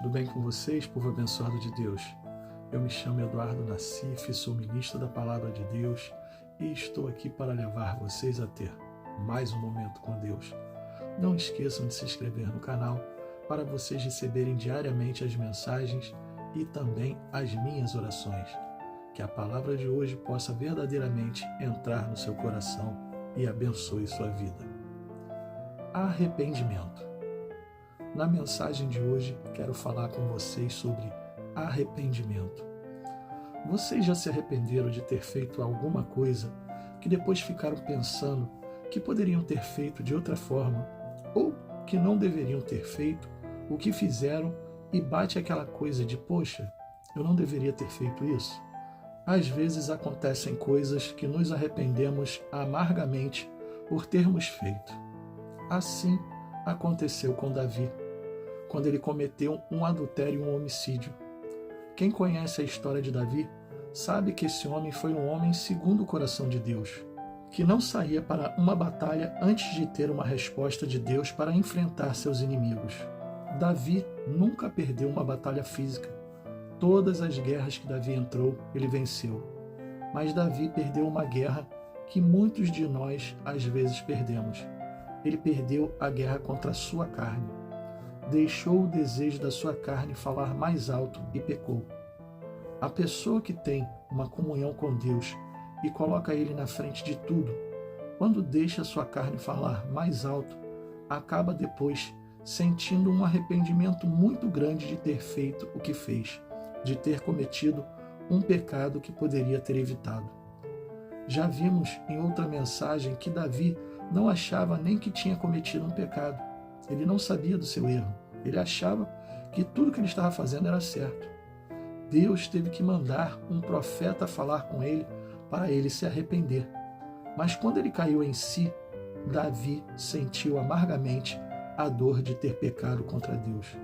Tudo bem com vocês, povo abençoado de Deus? Eu me chamo Eduardo Nassif, sou ministro da Palavra de Deus e estou aqui para levar vocês a ter mais um momento com Deus. Não esqueçam de se inscrever no canal para vocês receberem diariamente as mensagens e também as minhas orações. Que a palavra de hoje possa verdadeiramente entrar no seu coração e abençoe sua vida. Arrependimento. Na mensagem de hoje, quero falar com vocês sobre arrependimento. Vocês já se arrependeram de ter feito alguma coisa que depois ficaram pensando que poderiam ter feito de outra forma ou que não deveriam ter feito o que fizeram e bate aquela coisa de, poxa, eu não deveria ter feito isso? Às vezes acontecem coisas que nos arrependemos amargamente por termos feito. Assim aconteceu com Davi, quando ele cometeu um adultério e um homicídio. Quem conhece a história de Davi sabe que esse homem foi um homem segundo o coração de Deus, que não saía para uma batalha antes de ter uma resposta de Deus para enfrentar seus inimigos. Davi nunca perdeu uma batalha física. Todas as guerras que Davi entrou, ele venceu. Mas Davi perdeu uma guerra que muitos de nós às vezes perdemos. Ele perdeu a guerra contra a sua carne. Deixou o desejo da sua carne falar mais alto e pecou. A pessoa que tem uma comunhão com Deus e coloca Ele na frente de tudo, quando deixa a sua carne falar mais alto, acaba depois sentindo um arrependimento muito grande de ter feito o que fez, de ter cometido um pecado que poderia ter evitado. Já vimos em outra mensagem que Davi não achava nem que tinha cometido um pecado. Ele não sabia do seu erro. Ele achava que tudo que ele estava fazendo era certo. Deus teve que mandar um profeta falar com ele para ele se arrepender. Mas quando ele caiu em si, Davi sentiu amargamente a dor de ter pecado contra Deus.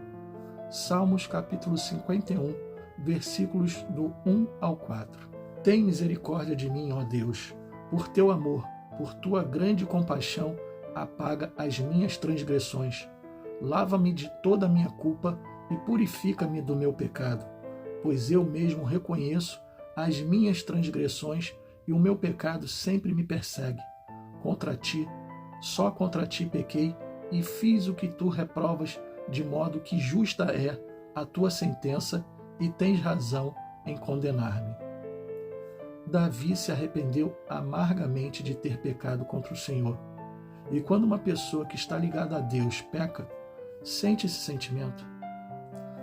Salmos capítulo 51, versículos do 1 ao 4. Tem misericórdia de mim, ó Deus, por teu amor, por tua grande compaixão, apaga as minhas transgressões. Lava-me de toda a minha culpa e purifica-me do meu pecado, pois eu mesmo reconheço as minhas transgressões e o meu pecado sempre me persegue. Contra ti, só contra ti pequei e fiz o que tu reprovas, de modo que justa é a tua sentença e tens razão em condenar-me. Davi se arrependeu amargamente de ter pecado contra o Senhor. E quando uma pessoa que está ligada a Deus peca, sente esse sentimento.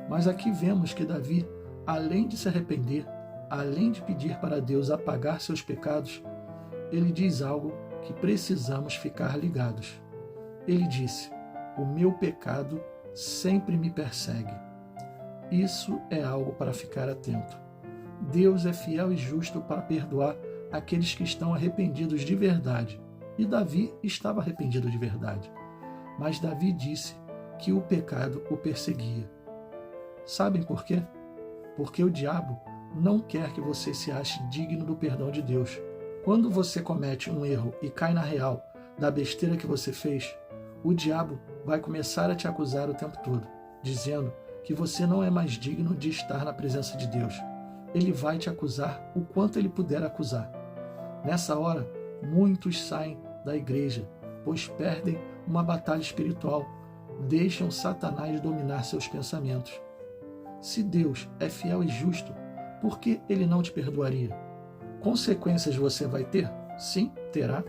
Mas aqui vemos que Davi, além de se arrepender, além de pedir para Deus apagar seus pecados, ele diz algo que precisamos ficar ligados. Ele disse: o meu pecado sempre me persegue. Isso é algo para ficar atento. Deus é fiel e justo para perdoar aqueles que estão arrependidos de verdade. E Davi estava arrependido de verdade. Mas Davi disse que o pecado o perseguia. Sabem por quê? Porque o diabo não quer que você se ache digno do perdão de Deus. Quando você comete um erro e cai na real da besteira que você fez, o diabo vai começar a te acusar o tempo todo, dizendo que você não é mais digno de estar na presença de Deus. Ele vai te acusar o quanto ele puder acusar. Nessa hora, muitos saem da igreja, pois perdem uma batalha espiritual, deixam Satanás dominar seus pensamentos. Se Deus é fiel e justo, por que ele não te perdoaria? Consequências você vai ter? Sim, terá,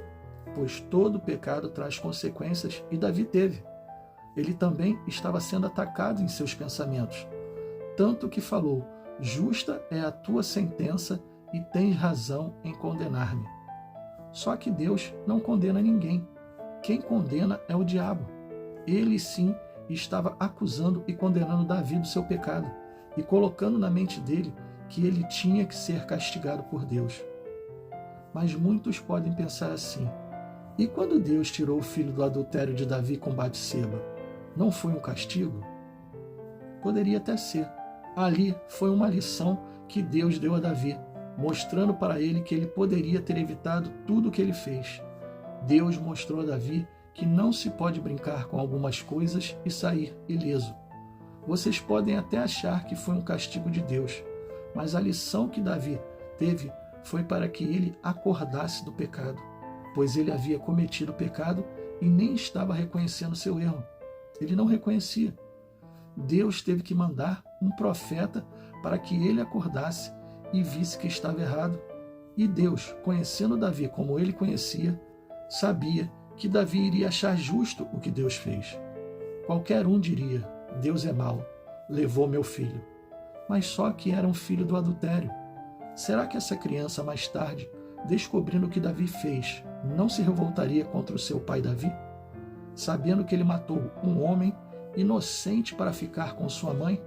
pois todo pecado traz consequências e Davi teve. Ele também estava sendo atacado em seus pensamentos, tanto que falou: justa é a tua sentença e tens razão em condenar-me. Só que Deus não condena ninguém. Quem condena é o diabo. Ele sim estava acusando e condenando Davi do seu pecado e colocando na mente dele que ele tinha que ser castigado por Deus. Mas muitos podem pensar assim: e quando Deus tirou o filho do adultério de Davi com Batseba, não foi um castigo? Poderia até ser. Ali foi uma lição que Deus deu a Davi, mostrando para ele que ele poderia ter evitado tudo o que ele fez. Deus mostrou a Davi que não se pode brincar com algumas coisas e sair ileso. Vocês podem até achar que foi um castigo de Deus, mas a lição que Davi teve foi para que ele acordasse do pecado, pois ele havia cometido o pecado e nem estava reconhecendo seu erro. Ele não reconhecia. Deus teve que mandar um profeta para que ele acordasse e visse que estava errado. E Deus, conhecendo Davi como ele conhecia, sabia que Davi iria achar justo o que Deus fez. Qualquer um diria: Deus é mau, levou meu filho. Mas só que era um filho do adultério. Será que essa criança, mais tarde, descobrindo o que Davi fez, não se revoltaria contra o seu pai Davi? Sabendo que ele matou um homem inocente para ficar com sua mãe?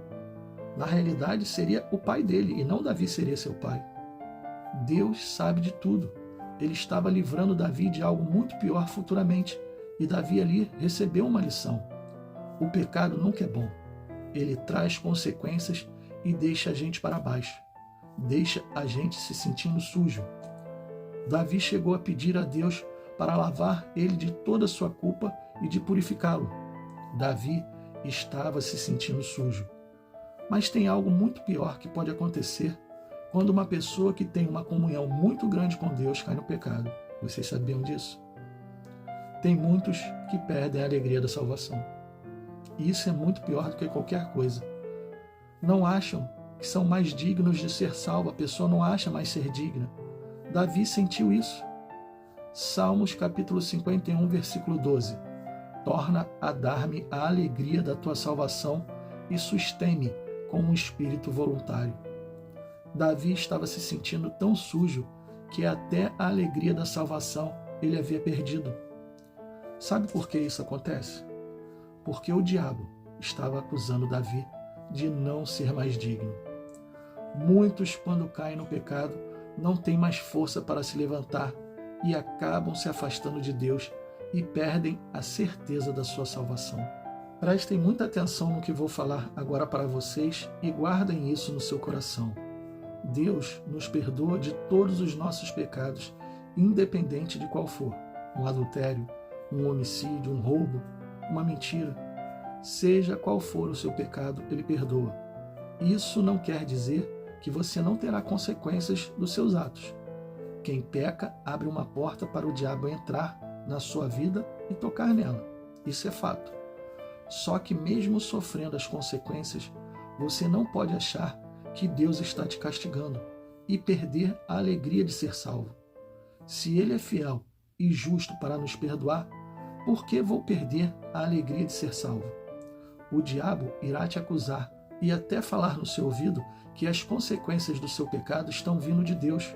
Na realidade, seria o pai dele e não Davi seria seu pai. Deus sabe de tudo. Ele estava livrando Davi de algo muito pior futuramente, e Davi ali recebeu uma lição. O pecado nunca é bom. Ele traz consequências e deixa a gente para baixo. Deixa a gente se sentindo sujo. Davi chegou a pedir a Deus para lavar ele de toda a sua culpa e de purificá-lo. Davi estava se sentindo sujo. Mas tem algo muito pior que pode acontecer quando uma pessoa que tem uma comunhão muito grande com Deus cai no pecado. Vocês sabiam disso? Tem muitos que perdem a alegria da salvação. E isso é muito pior do que qualquer coisa. Não acham que são mais dignos de ser salvo, a pessoa não acha mais ser digna. Davi sentiu isso. Salmos capítulo 51, versículo 12. Torna a dar-me a alegria da tua salvação e sustém-me com um espírito voluntário. Davi estava se sentindo tão sujo que até a alegria da salvação ele havia perdido. Sabe por que isso acontece? Porque o diabo estava acusando Davi de não ser mais digno. Muitos, quando caem no pecado, não têm mais força para se levantar e acabam se afastando de Deus e perdem a certeza da sua salvação. Prestem muita atenção no que vou falar agora para vocês e guardem isso no seu coração. Deus nos perdoa de todos os nossos pecados, independente de qual for. Um adultério, um homicídio, um roubo, uma mentira. Seja qual for o seu pecado, Ele perdoa. Isso não quer dizer que você não terá consequências dos seus atos. Quem peca abre uma porta para o diabo entrar na sua vida e tocar nela. Isso é fato. Só que mesmo sofrendo as consequências, você não pode achar que Deus está te castigando e perder a alegria de ser salvo. Se Ele é fiel e justo para nos perdoar, por que vou perder a alegria de ser salvo? O diabo irá te acusar e até falar no seu ouvido que as consequências do seu pecado estão vindo de Deus.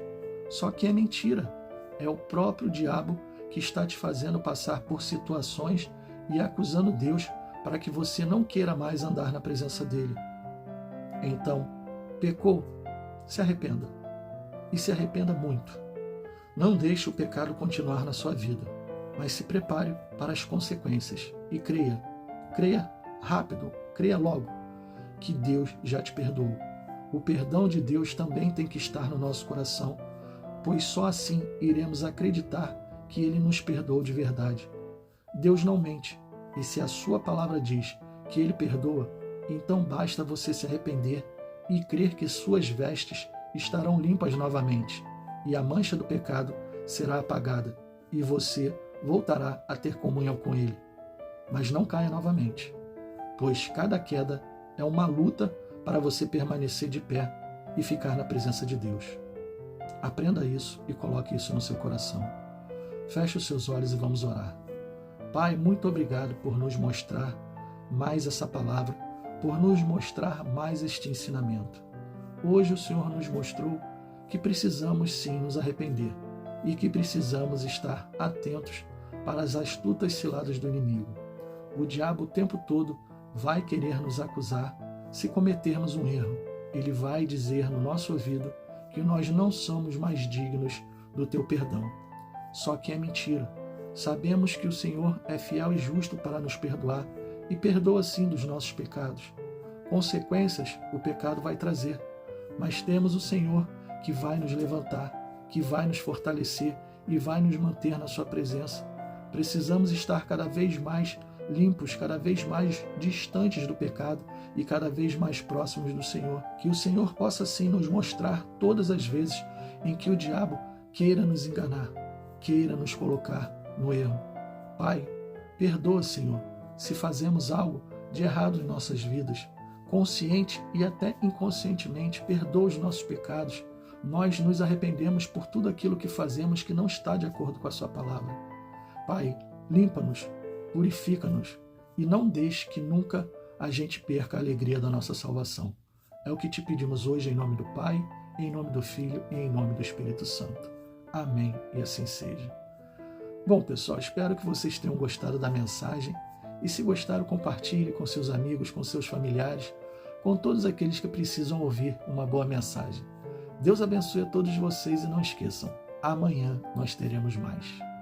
Só que é mentira. É o próprio diabo que está te fazendo passar por situações e acusando Deus para que você não queira mais andar na presença dele. Então, pecou? Se arrependa. E se arrependa muito. Não deixe o pecado continuar na sua vida, mas se prepare para as consequências e creia. Creia rápido, creia logo que Deus já te perdoou. O perdão de Deus também tem que estar no nosso coração, pois só assim iremos acreditar que Ele nos perdoou de verdade. Deus não mente, e se a sua palavra diz que Ele perdoa, então basta você se arrepender e crer que suas vestes estarão limpas novamente, e a mancha do pecado será apagada, e você voltará a ter comunhão com Ele. Mas não caia novamente, pois cada queda é uma luta para você permanecer de pé e ficar na presença de Deus. Aprenda isso e coloque isso no seu coração. Feche os seus olhos e vamos orar. Pai, muito obrigado por nos mostrar mais essa palavra, por nos mostrar mais este ensinamento. Hoje o Senhor nos mostrou que precisamos sim nos arrepender e que precisamos estar atentos para as astutas ciladas do inimigo. O diabo o tempo todo vai querer nos acusar se cometermos um erro. Ele vai dizer no nosso ouvido que nós não somos mais dignos do teu perdão. Só que é mentira. Sabemos que o Senhor é fiel e justo para nos perdoar e perdoa sim dos nossos pecados. Consequências o pecado vai trazer, mas temos o Senhor que vai nos levantar, que vai nos fortalecer e vai nos manter na sua presença. Precisamos estar cada vez mais limpos, cada vez mais distantes do pecado e cada vez mais próximos do Senhor. Que o Senhor possa, sim, nos mostrar todas as vezes em que o diabo queira nos enganar, queira nos colocar no erro. Pai, perdoa, Senhor, se fazemos algo de errado em nossas vidas, consciente e até inconscientemente. Perdoa os nossos pecados. Nós nos arrependemos por tudo aquilo que fazemos que não está de acordo com a sua palavra. Pai, limpa-nos, purifica-nos e não deixe que nunca a gente perca a alegria da nossa salvação. É o que te pedimos hoje em nome do Pai, em nome do Filho e em nome do Espírito Santo. Amém, e assim seja. Bom, pessoal, espero que vocês tenham gostado da mensagem e, se gostaram, compartilhe com seus amigos, com seus familiares, com todos aqueles que precisam ouvir uma boa mensagem. Deus abençoe a todos vocês e não esqueçam, amanhã nós teremos mais.